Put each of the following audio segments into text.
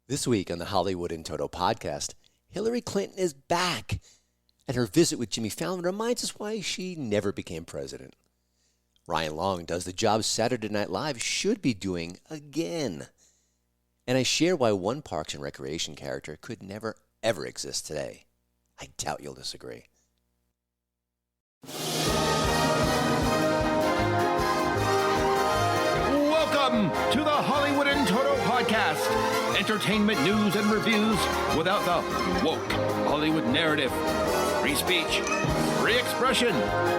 This week on the Hollywood in Toto podcast, Hillary Clinton is back, and her visit with Jimmy Fallon reminds us why she never became president. Ryan Long does the job Saturday Night Live should be doing again. And I share why one Parks and Recreation character could never, ever exist today. I doubt you'll disagree. Welcome to the Hollywood in Toto podcast. Entertainment news and reviews without the woke Hollywood narrative. Free speech, free expression.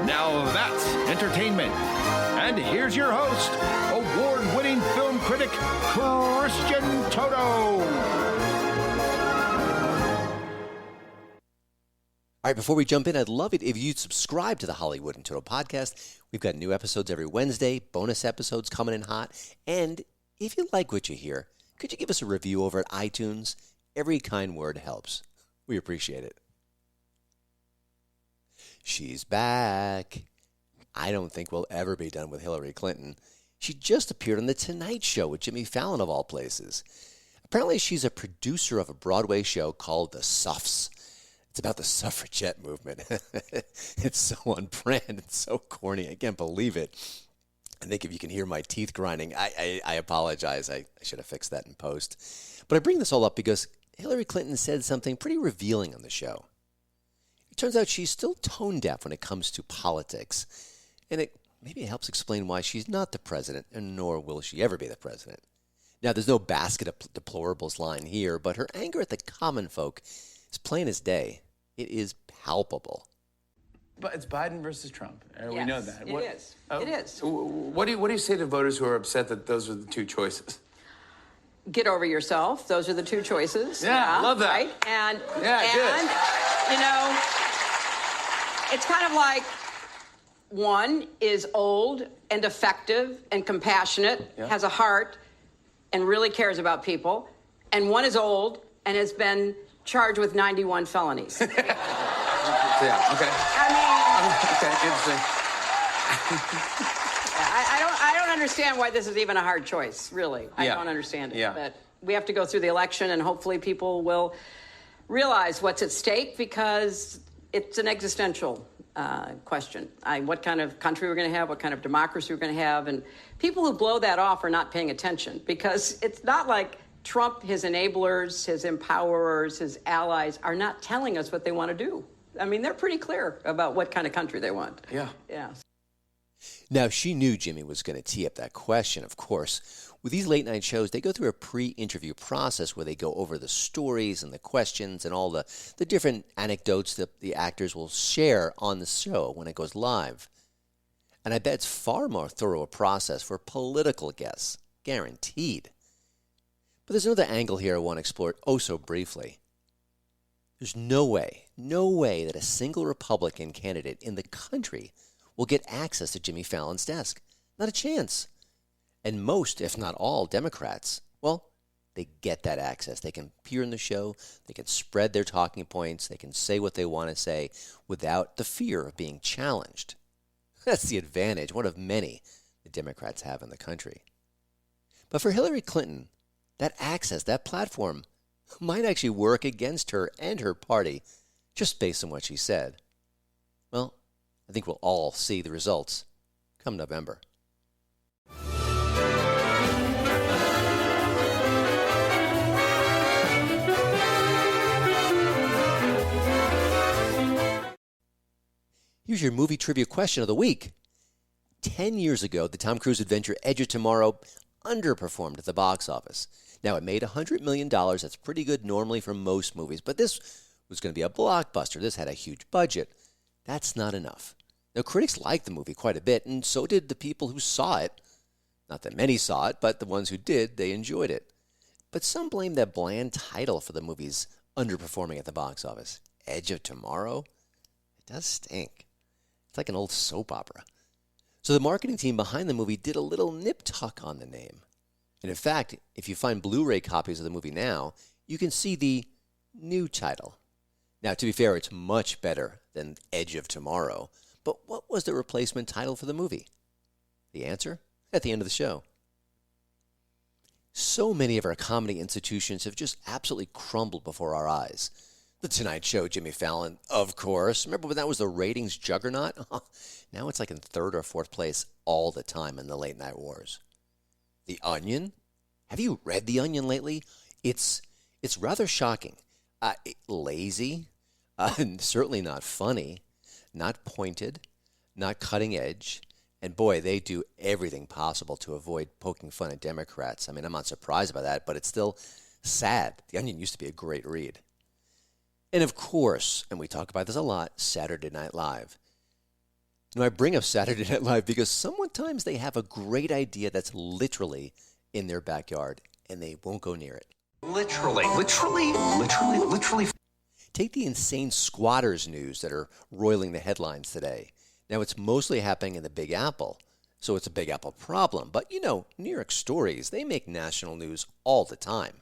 Now that's entertainment. And here's your host, award-winning film critic, Christian Toto. All right, before we jump in, I'd love it if you'd subscribe to the Hollywood in Toto podcast. We've got new episodes every Wednesday, bonus episodes coming in hot. And if you like what you hear, could you give us a review over at iTunes? Every kind word helps. We appreciate it. She's back. I don't think we'll ever be done with Hillary Clinton. She just appeared on The Tonight Show with Jimmy Fallon, of all places. Apparently, she's a producer of a Broadway show called The Suffs. It's about the suffragette movement. It's so on brand. It's so corny. I can't believe it. I think if you can hear my teeth grinding, I apologize. I should have fixed that in post. But I bring this all up because Hillary Clinton said something pretty revealing on the show. It turns out she's still tone deaf when it comes to politics. And maybe it helps explain why she's not the president, and nor will she ever be the president. Now, there's no basket of deplorables line here, but her anger at the common folk is plain as day. It is palpable. But it's Biden versus Trump. Yes, we know that. It is. It is. What do you say to voters who are upset that those are the two choices? Get over yourself. Those are the two choices. Yeah, love that. Right? And good. You know, it's kind of like one is old and effective and compassionate, has a heart, and really cares about people, and one is old and has been charged with 91 felonies. Yeah, okay. Okay, interesting. I don't understand why this is even a hard choice, really. I don't understand it. Yeah. But we have to go through the election, and hopefully people will realize what's at stake, because it's an existential question. What kind of country we're going to have, what kind of democracy we're going to have. And people who blow that off are not paying attention, because it's not like Trump, his enablers, his empowerers, his allies are not telling us what they want to do. I mean, they're pretty clear about what kind of country they want. Yeah. Now, she knew Jimmy was going to tee up that question, of course. With these late-night shows, they go through a pre-interview process where they go over the stories and the questions and all the different anecdotes that the actors will share on the show when it goes live. And I bet it's far more thorough a process for political guests, guaranteed. But there's another angle here I want to explore oh so briefly. There's no way that a single Republican candidate in the country will get access to Jimmy Fallon's desk. Not a chance. And most, if not all, Democrats, well, they get that access. They can appear in the show. They can spread their talking points. They can say what they want to say without the fear of being challenged. That's the advantage, one of many, the Democrats have in the country. But for Hillary Clinton, that access, that platform, might actually work against her and her party, just based on what she said. Well, I think we'll all see the results come November. Here's your movie trivia question of the week. 10 years ago, the Tom Cruise adventure Edge of Tomorrow underperformed at the box office. Now, it made $100 million. That's pretty good normally for most movies, but this was going to be a blockbuster. This had a huge budget. That's not enough. Now, critics liked the movie quite a bit, and so did the people who saw it. Not that many saw it, but the ones who did, they enjoyed it. But some blame that bland title for the movie's underperforming at the box office. Edge of Tomorrow? It does stink. It's like an old soap opera. So the marketing team behind the movie did a little nip-tuck on the name. And in fact, if you find Blu-ray copies of the movie now, you can see the new title. Now, to be fair, it's much better than Edge of Tomorrow. But what was the replacement title for the movie? The answer? At the end of the show. So many of our comedy institutions have just absolutely crumbled before our eyes. The Tonight Show, Jimmy Fallon, of course. Remember when that was the ratings juggernaut? Now it's like in third or fourth place all the time in the late night wars. The Onion? Have you read The Onion lately? It's rather shocking. Lazy, certainly not funny, not pointed, not cutting edge. And boy, they do everything possible to avoid poking fun at Democrats. I mean, I'm not surprised by that, but it's still sad. The Onion used to be a great read. And of course, and we talk about this a lot, Saturday Night Live. Now, I bring up Saturday Night Live because sometimes they have a great idea that's literally in their backyard, and they won't go near it. Literally. Take the insane squatters news that are roiling the headlines today. Now, it's mostly happening in the Big Apple, so it's a Big Apple problem. But, New York stories, they make national news all the time.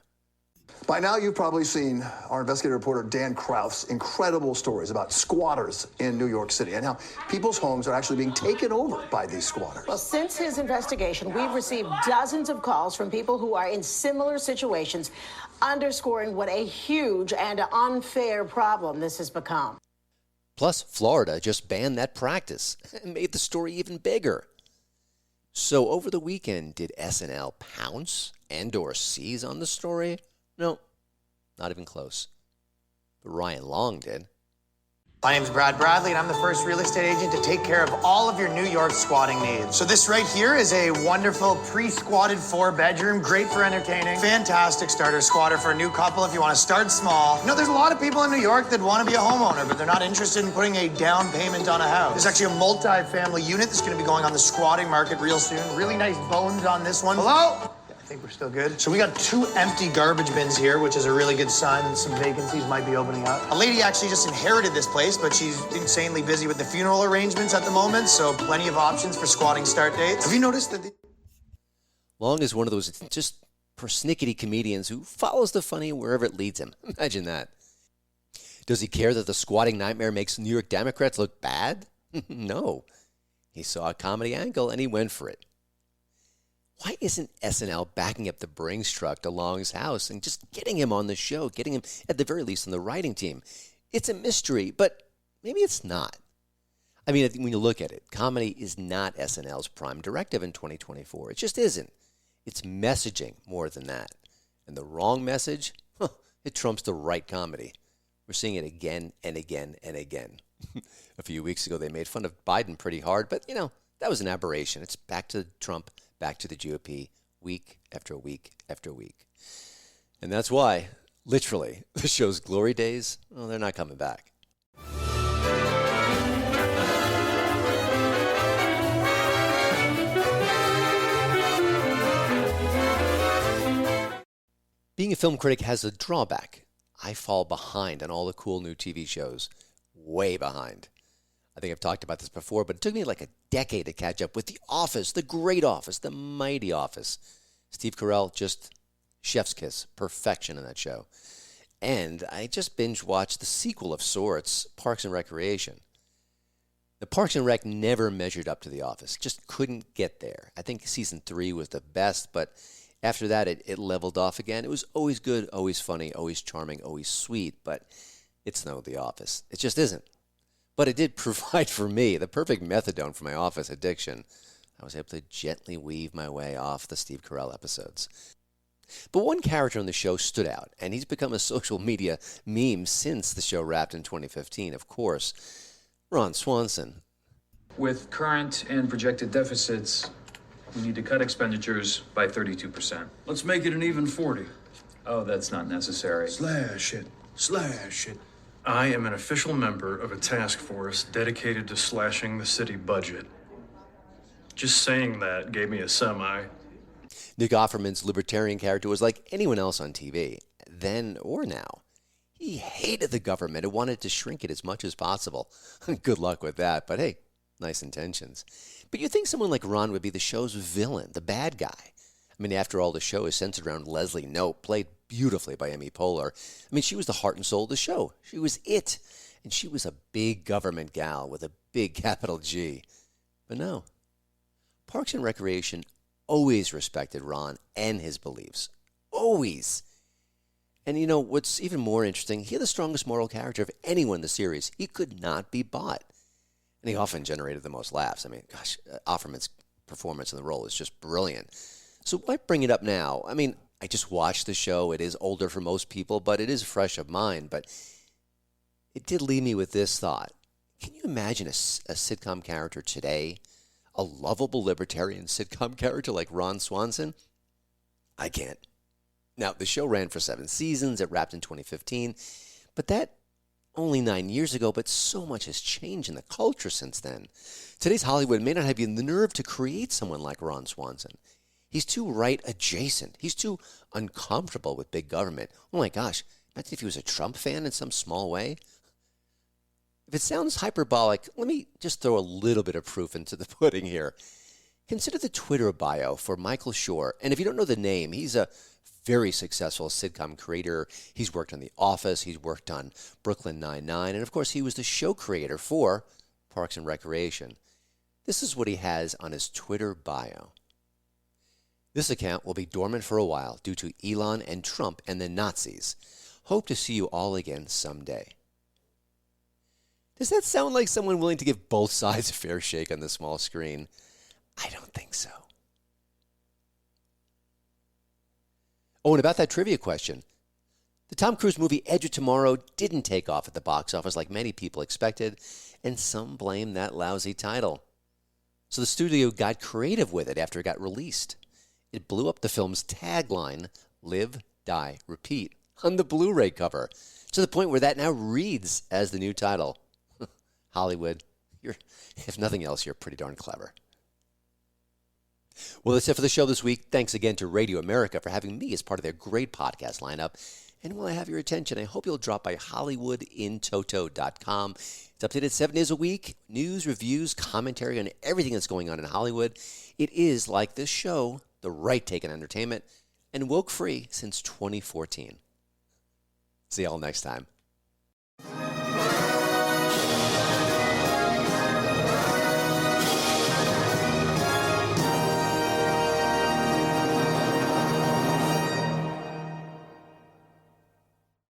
By now, you've probably seen our investigative reporter Dan Kraus' incredible stories about squatters in New York City and how people's homes are actually being taken over by these squatters. Well, since his investigation, we've received dozens of calls from people who are in similar situations, underscoring what a huge and unfair problem this has become. Plus, Florida just banned that practice and made the story even bigger. So over the weekend, did SNL pounce and/or seize on the story? No, not even close. But Ryan Long did. My name's Brad Bradley, and I'm the first real estate agent to take care of all of your New York squatting needs. So this right here is a wonderful pre-squatted 4-bedroom, great for entertaining, fantastic starter squatter for a new couple if you want to start small. There's a lot of people in New York that want to be a homeowner, but they're not interested in putting a down payment on a house. There's actually a multi-family unit that's going to be going on the squatting market real soon. Really nice bones on this one. Hello? I think we're still good. So we got 2 empty garbage bins here, which is a really good sign that some vacancies might be opening up. A lady actually just inherited this place, but she's insanely busy with the funeral arrangements at the moment, so plenty of options for squatting start dates. Have you noticed that Long is one of those just persnickety comedians who follows the funny wherever it leads him. Imagine that. Does he care that the squatting nightmare makes New York Democrats look bad? No. He saw a comedy angle and he went for it. Why isn't SNL backing up the Brinks truck to Long's house and just getting him on the show, getting him at the very least on the writing team? It's a mystery, but maybe it's not. I mean, when you look at it, comedy is not SNL's prime directive in 2024. It just isn't. It's messaging more than that. And the wrong message, it trumps the right comedy. We're seeing it again and again and again. A few weeks ago, they made fun of Biden pretty hard, but, that was an aberration. It's back to Trump, back to the GOP, week after week after week. And that's why, literally, the show's glory days, they're not coming back. Being a film critic has a drawback. I fall behind on all the cool new TV shows. Way behind. I think I've talked about this before, but it took me like a decade to catch up with The Office, the great Office, the mighty Office. Steve Carell, just chef's kiss, perfection in that show. And I just binge-watched the sequel of sorts, Parks and Recreation. The Parks and Rec never measured up to The Office, just couldn't get there. I think season 3 was the best, but after that it leveled off again. It was always good, always funny, always charming, always sweet, but it's no The Office. It just isn't. But it did provide for me the perfect methadone for my Office addiction. I was able to gently weave my way off the Steve Carell episodes. But one character on the show stood out, and he's become a social media meme since the show wrapped in 2015, of course. Ron Swanson. With current and projected deficits, we need to cut expenditures by 32%. Let's make it an even 40. Oh, that's not necessary. Slash it. I am an official member of a task force dedicated to slashing the city budget. Just saying that gave me a semi. Nick Offerman's libertarian character was like anyone else on TV, then or now. He hated the government and wanted to shrink it as much as possible. Good luck with that, but hey, nice intentions. But you'd think someone like Ron would be the show's villain, the bad guy. I mean, after all, the show is centered around Leslie Knope, played beautifully by Amy Poehler. I mean, she was the heart and soul of the show. She was it. And she was a big government gal with a big capital G. But no. Parks and Recreation always respected Ron and his beliefs. Always. And you know, what's even more interesting, he had the strongest moral character of anyone in the series. He could not be bought. And he often generated the most laughs. I mean, gosh, Offerman's performance in the role is just brilliant. So why bring it up now? I mean, I just watched the show. It is older for most people, but it is fresh of mind. But it did leave me with this thought. Can you imagine a sitcom character today? A lovable libertarian sitcom character like Ron Swanson? I can't. Now, the show ran for 7 seasons. It wrapped in 2015. But that only 9 years ago, but so much has changed in the culture since then. Today's Hollywood may not have even the nerve to create someone like Ron Swanson. He's too right adjacent. He's too uncomfortable with big government. Oh my gosh, imagine if he was a Trump fan in some small way. If it sounds hyperbolic, let me just throw a little bit of proof into the pudding here. Consider the Twitter bio for Michael Schur. And if you don't know the name, he's a very successful sitcom creator. He's worked on The Office. He's worked on Brooklyn Nine-Nine. And of course, he was the show creator for Parks and Recreation. This is what he has on his Twitter bio. This account will be dormant for a while due to Elon and Trump and the Nazis. Hope to see you all again someday. Does that sound like someone willing to give both sides a fair shake on the small screen? I don't think so. Oh, and about that trivia question. The Tom Cruise movie Edge of Tomorrow didn't take off at the box office like many people expected, and some blame that lousy title. So the studio got creative with it after it got released. It blew up the film's tagline, Live, Die, Repeat, on the Blu-ray cover, to the point where that now reads as the new title. Hollywood, if nothing else, you're pretty darn clever. Well, that's it for the show this week. Thanks again to Radio America for having me as part of their great podcast lineup. And while I have your attention, I hope you'll drop by HollywoodInToto.com. It's updated 7 days a week. News, reviews, commentary on everything that's going on in Hollywood. It is, like this show, the right take on entertainment, and woke free since 2014. See y'all next time.